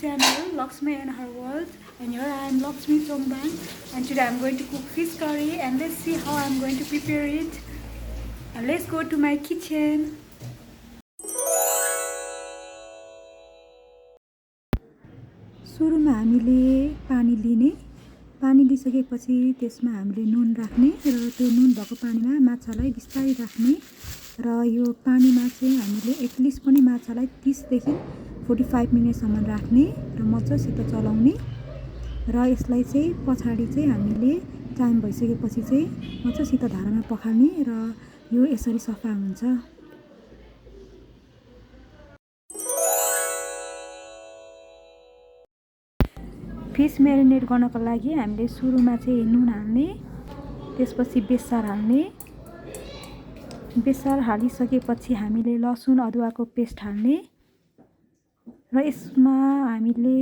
channel Luxme and her world, and here I am Luxme Chongbang, and today I'm going to cook fish curry, and let's see how I'm going to prepare it. And let's go to my kitchen. सुरुमा हामीले पानी लिने, पानी लिसकेपछि त्यसमा हामीले नुन राख्ने र त्यो नुन भएको पानीमा माछालाई बिस्तारै राख्ने र यो पानीमा चाहिँ हामीले एटलिस्ट पनि माछालाई 30 देखि 45 मिनेटसम्म राख्ने र मजासित चलाउने र यसलाई चाहिँ पछाडी चाहिँ हामीले टाइम भइसकेपछि चाहिँ मजासित धारामा पखाल्ने र यो यसरी सफा हुन्छ। फिश म्यारिनेट गर्नको लागि हामीले सुरुमा चाहिँ नुन हाल्ने, त्यसपछि बेसार हाल्ने, बेसार हालिसकेपछि हामीले लसुन अदुवाको पेस्ट हाल्ने र यसमा हामीले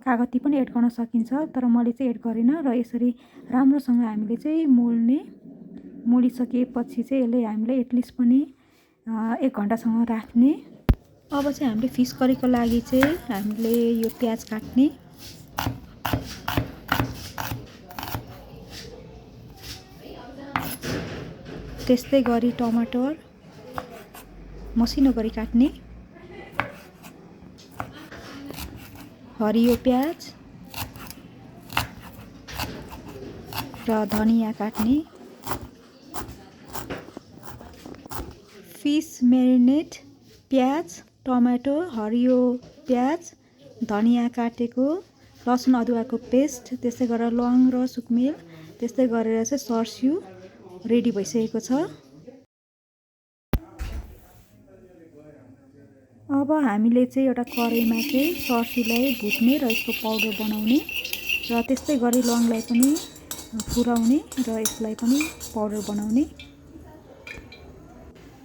कागती पनि एड गर्न सकिन्छ, तर मैले चाहिँ एड गरिन र यसरी राम्रोसँग हामीले चाहिँ मोल्ने, मोलिसकेपछि चाहिँ यसले हामीले एटलिस्ट पनि 1 घण्टासम्म राख्ने। अब चाहिँ हामीले फिश करीको लागि चाहिँ हामीले यो प्याज काट्ने, त्यस्तै गरी टमाटर मसिनो गरी काट्ने, हरियो प्याज र धनिया काट्ने। फिश म्यारिनेट, प्याज, टमाटो, हरियो प्याज, धनिया काटेको, लसुन अदुवाको पेस्ट, त्यस्तै गरेर ल्वाङ र सुकमेल, त्यस्तै गरेर चाहिँ सर्स्यु रेडी भइसकेको छ। अब हामीले चाहिँ एउटा कराईमा चाहिँ सर्स्युलाई भुट्ने र यसको पाउडर बनाउने र त्यस्तै गरी ल्वाङलाई पनि फुराउने र यसलाई पनि पाउडर बनाउने।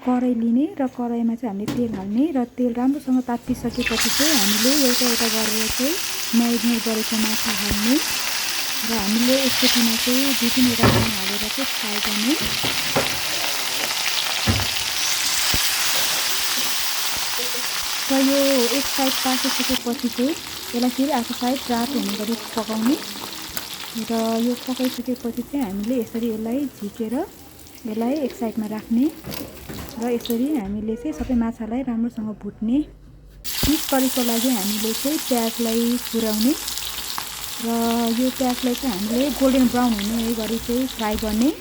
कराई लिने र कराईमा चाहिँ हामीले तेल हाल्ने र तेल राम्रोसँग तातिसकेपछि चाहिँ हामीले एउटा एउटा गरेर चाहिँ म्यारिनेट गरेको माछा हाल्ने र हामीले एकचोटिमा चाहिँ 2-3 वटा हालेर चाहिँ फ्राई गर्ने। र यो एक साइड पाकिसकेपछि चाहिँ यसलाई फेरि अर्को साइड रातो हुने गरी पकाउने र यो पकाइसकेपछि चाहिँ हामीले यसरी यसलाई झिकेर यसलाई एक साइडमा राख्ने र यसरी हामीले चाहिँ सबै माछालाई राम्रोसँग भुट्ने। फिश करीको लागि हामीले चाहिँ प्याजलाई पुर्याउने र यो प्याजलाई चाहिँ हामीले गोल्डन ब्राउन हुने गरी चाहिँ फ्राई गर्ने।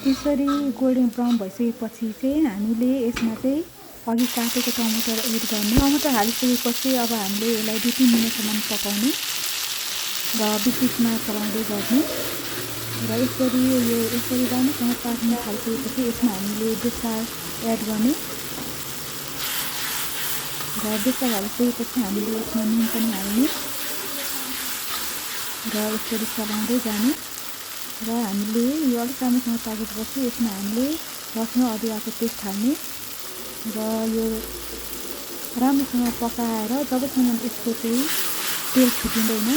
त्यसरी गोल्डन ब्राउन भइसकेपछि चाहिँ हामीले यसमा चाहिँ अघि काटेको टमाटर एड गर्ने। टमाटर हालिसकेपछि अब हामीले यसलाई 2-3 मिनेटसम्म पकाउने र बिचमा चलाउँदै गर्ने र यसरी राम्रोसँग पाक्न थालिसकेपछि यसमा हामीले बेसार एड गर्ने र बेसार हालिसकेपछि हामीले यसमा नुन पनि हाल्ने र यसरी चलाउँदै जाने र हामीले यो अलिक राम्रोसँग पाकेपछि यसमा हामीले लसुन अदुवाको पेस्ट हाल्ने र यो राम्रोसँग पकाएर जबसम्म यसको चाहिँ तेल छुटिँदैन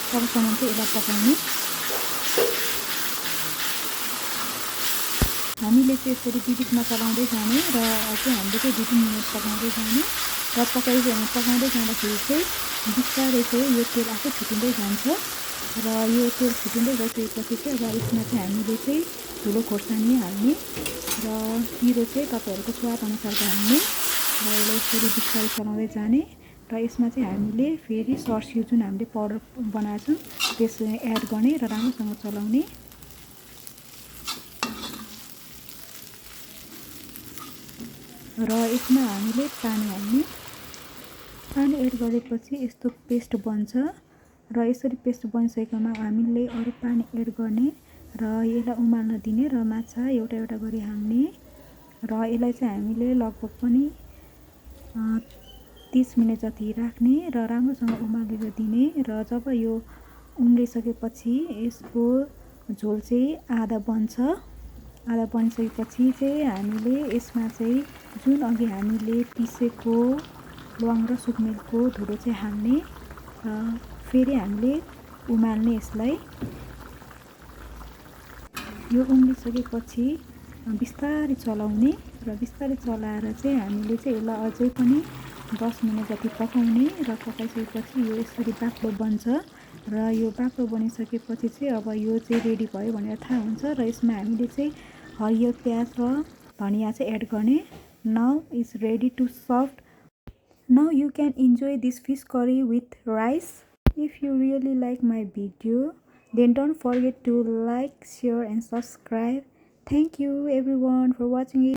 तबसम्म चाहिँ यसलाई पकाउने। हामीले चाहिँ यसरी बिचमा चलाउँदै जाने र अझै हामीले चाहिँ 2-3 मिनट पकाउँदै जाने र पकाउँदै जाँदाखेरि चाहिँ बिस्तारै चाहिँ यो तेल आफै छुटिँदै जान्छ र यो तेल छुटिँदै गइसकेपछि चाहिँ अब यसमा चाहिँ हामीले चाहिँ ठुलो खोर्सानी हाल्ने र पिरो चाहिँ तपाईँहरूको स्वाद अनुसारको हाल्ने र यसलाई यसरी बिस्तारै चलाउँदै जाने र यसमा चाहिँ हामीले फेरि सर्स्यु जुन हामीले पाउडर बनाएको छौँ त्यसलाई एड गर्ने र राम्रोसँग चलाउने। र यसमा हामीले पानी हाल्ने, पानी एड गरेपछि यस्तो पेस्ट बन्छ र यसरी पेस्ट बनिसकेकोमा हामीले अरू पानी एड गर्ने र यसलाई उमाल्न दिने र माछा एउटा एउटा गरी हाल्ने र यसलाई चाहिँ हामीले लगभग पनि 30 मिनट जति राख्ने र राम्रोसँग उमालेर दिने र जब यो उम्लिसकेपछि यसको झोल चाहिँ आधा बन्छ। आधा बनिसकेपछि चाहिँ हामीले यसमा चाहिँ जुन अघि हामीले पिसेको ल्वाङ र सुकमेलको धुलो चाहिँ हाल्ने र फेरि हामीले उमाल्ने यसलाई। यो उम्लिसकेपछि बिस्तारै चलाउने र बिस्तारै चलाएर चाहिँ हामीले चाहिँ यसलाई अझै पनि 10 मिनट जति पकाउने र पकाइसकेपछि यो यसरी बाक्लो बन्छ र यो बाक्लो बनिसकेपछि चाहिँ अब यो चाहिँ रेडी भयो भनेर थाहा हुन्छ र यसमा हामीले चाहिँ हरियो प्याज र धनिया चाहिँ एड गर्ने. Now is ready to serve. Now you can enjoy this fish curry with rice. If you really like my video, then don't forget to like, share and subscribe. Thank you everyone for watching it.